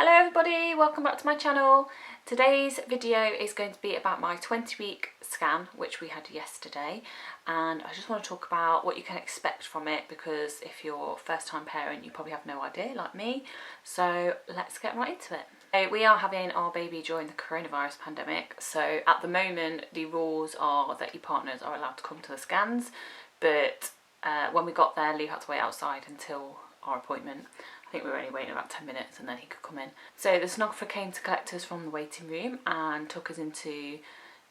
Hello everybody, welcome back to my channel. Today's video is going to be about my 20-week scan, which we had yesterday, and I just want to talk about what you can expect from it, because if you're a first-time parent you probably have no idea, like me. So let's get right into it. So we are having our baby during the coronavirus pandemic, so at the moment the rules are that your partners are allowed to come to the scans, but when we got there Lou had to wait outside until our appointment. I think we were only waiting about 10 minutes and then he could come in. So the sonographer came to collect us from the waiting room and took us into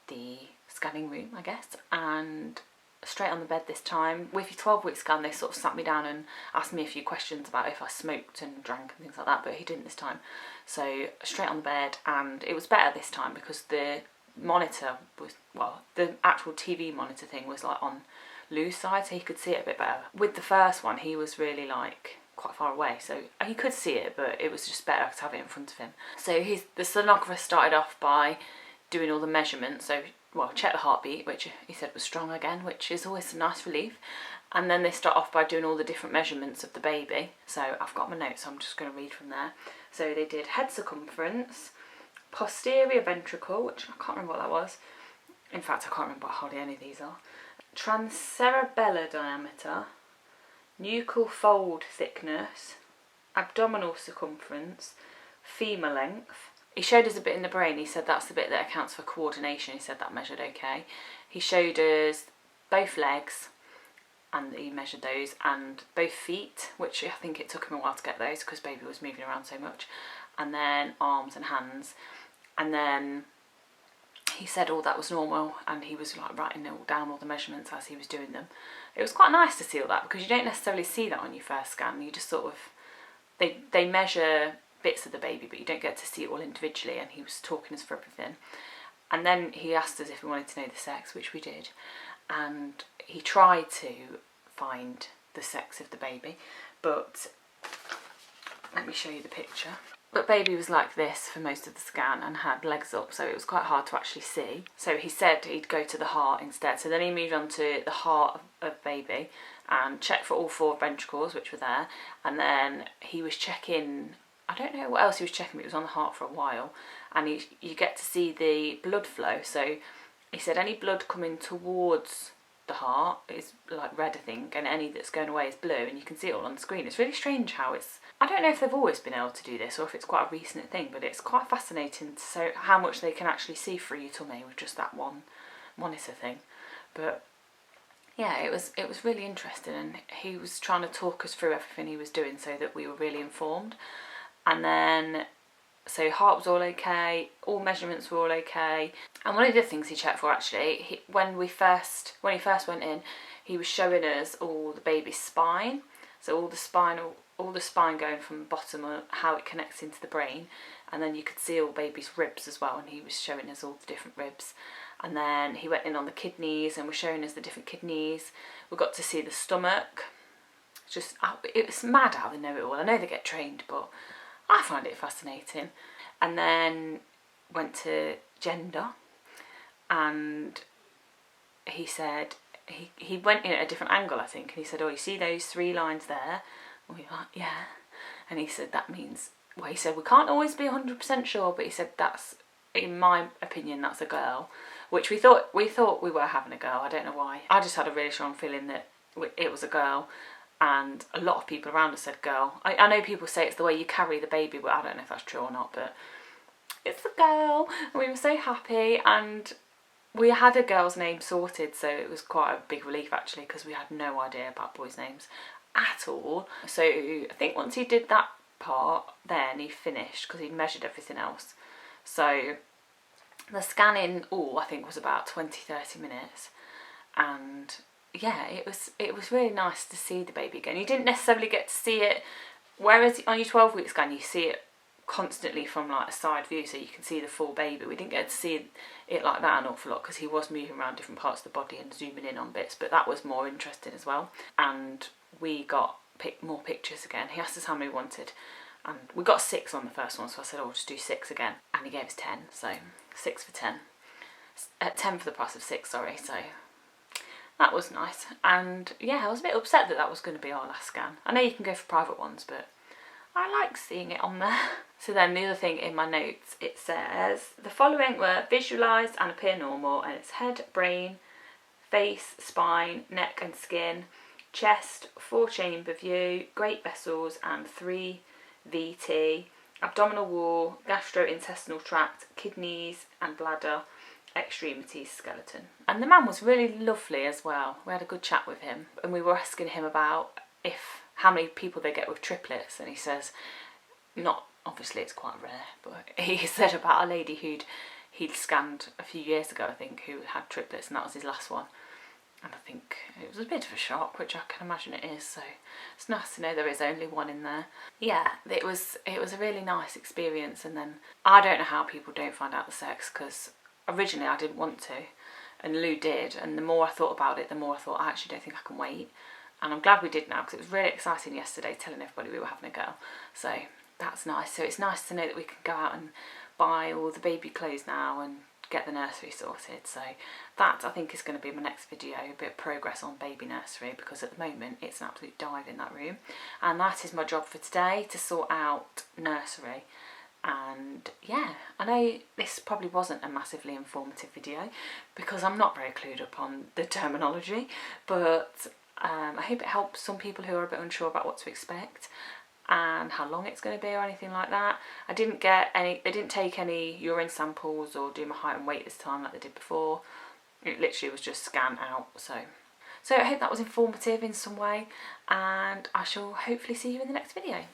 the scanning room, I guess, and straight on the bed this time. With your 12-week scan they sort of sat me down and asked me a few questions about if I smoked and drank and things like that, but he didn't this time. So straight on the bed, and it was better this time because the monitor was, well, the actual TV monitor thing was like on Lou's side, so he could see it a bit better. With the first one he was really like quite far away, so he could see it, but it was just better to have it in front of him. So the sonographer started off by doing all the measurements, so well, check the heartbeat, which he said was strong again, which is always a nice relief. And then they start off by doing all the different measurements of the baby. So I've got my notes, so I'm just going to read from there. So they did head circumference, posterior ventricle, which I can't remember what that was. In fact, I can't remember what hardly any of these are. Transcerebellar diameter, nuchal fold thickness, abdominal circumference, femur length. He showed us a bit in the brain. He said that's the bit that accounts for coordination. He said that measured okay. He showed us both legs, and he measured those, and both feet, which I think it took him a while to get those because baby was moving around so much, and then arms and hands. And then he said all that was normal, and he was like writing down all the measurements as he was doing them. It was quite nice to see all that because you don't necessarily see that on your first scan. You just sort of, they measure bits of the baby, but you don't get to see it all individually, and he was talking us for everything. And then he asked us if we wanted to know the sex, which we did, and he tried to find the sex of the baby, but let me show you the picture. But baby was like this for most of the scan and had legs up, so it was quite hard to actually see. So he said he'd go to the heart instead. So then he moved on to the heart of baby and checked for all 4 ventricles, which were there. And then he was checking, I don't know what else he was checking, but he was on the heart for a while. And you get to see the blood flow. So he said any blood coming towards the heart is like red, I think, and any that's going away is blue, and you can see it all on the screen. It's really strange how it's, I don't know if they've always been able to do this or if it's quite a recent thing, but it's quite fascinating so how much they can actually see through your tummy with just that one monitor thing. But yeah, it was really interesting, and he was trying to talk us through everything he was doing so that we were really informed. And then so heart was all okay, all measurements were all okay. And one of the things he checked for actually, when he first went in, he was showing us all the baby's spine. So all the spine going from the bottom, how it connects into the brain, and then you could see all baby's ribs as well, and he was showing us all the different ribs. And then he went in on the kidneys and was showing us the different kidneys. We got to see the stomach. It was mad how they know it all. I know they get trained, but I find it fascinating. And then went to gender, and he said he went in at a different angle, I think, and he said, oh, you see those 3 lines there? And we were like, yeah. And he said that means, well, he said we can't always be 100% sure, but he said that's, in my opinion, that's a girl, which we thought we were having a girl. I don't know why. I just had a really strong feeling that it was a girl. And a lot of people around us said girl. I know people say it's the way you carry the baby, but I don't know if that's true or not, but it's a girl. And we were so happy, and we had a girl's name sorted, so it was quite a big relief actually, because we had no idea about boys' names at all. So I think once he did that part, then he finished because he'd measured everything else. So the scanning I think was about 20-30 minutes, and yeah, it was really nice to see the baby again. You didn't necessarily get to see it, whereas on your 12-week scan you see it constantly from like a side view, so you can see the full baby. We didn't get to see it like that an awful lot because he was moving around different parts of the body and zooming in on bits, but that was more interesting as well. And we got more pictures again. He asked us how many we wanted, and we got 6 on the first one, so I said, oh, we'll just do 6 again, and he gave us 10, so 6 for 10. 10 for the price of 6, sorry, so that was nice. And yeah, I was a bit upset that was going to be our last scan. I know you can go for private ones, but I like seeing it on there. So then the other thing in my notes, it says the following were visualised and appear normal, and it's head, brain, face, spine, neck and skin, chest, 4-chamber view, great vessels and 3 VT, abdominal wall, gastrointestinal tract, kidneys and bladder, extremities, skeleton. And the man was really lovely as well. We had a good chat with him, and we were asking him about how many people they get with triplets, and he says not, obviously it's quite rare, but he said about a lady he'd scanned a few years ago, I think, who had triplets, and that was his last one. And I think it was a bit of a shock, which I can imagine it is, so it's nice to know there is only one in there. Yeah, it was a really nice experience. And then I don't know how people don't find out the sex, because originally I didn't want to, and Lou did, and the more I thought about it, the more I thought I actually don't think I can wait. And I'm glad we did now, because it was really exciting yesterday telling everybody we were having a girl, so that's nice. So it's nice to know that we can go out and buy all the baby clothes now and get the nursery sorted. So that, I think, is going to be my next video, a bit of progress on baby nursery, because at the moment it's an absolute dive in that room. And that is my job for today, to sort out nursery. And yeah, I know this probably wasn't a massively informative video, because I'm not very clued up on the terminology, but I hope it helps some people who are a bit unsure about what to expect and how long it's going to be or anything like that. They didn't take any urine samples or do my height and weight this time like they did before. It literally was just scan out. So I hope that was informative in some way, and I shall hopefully see you in the next video.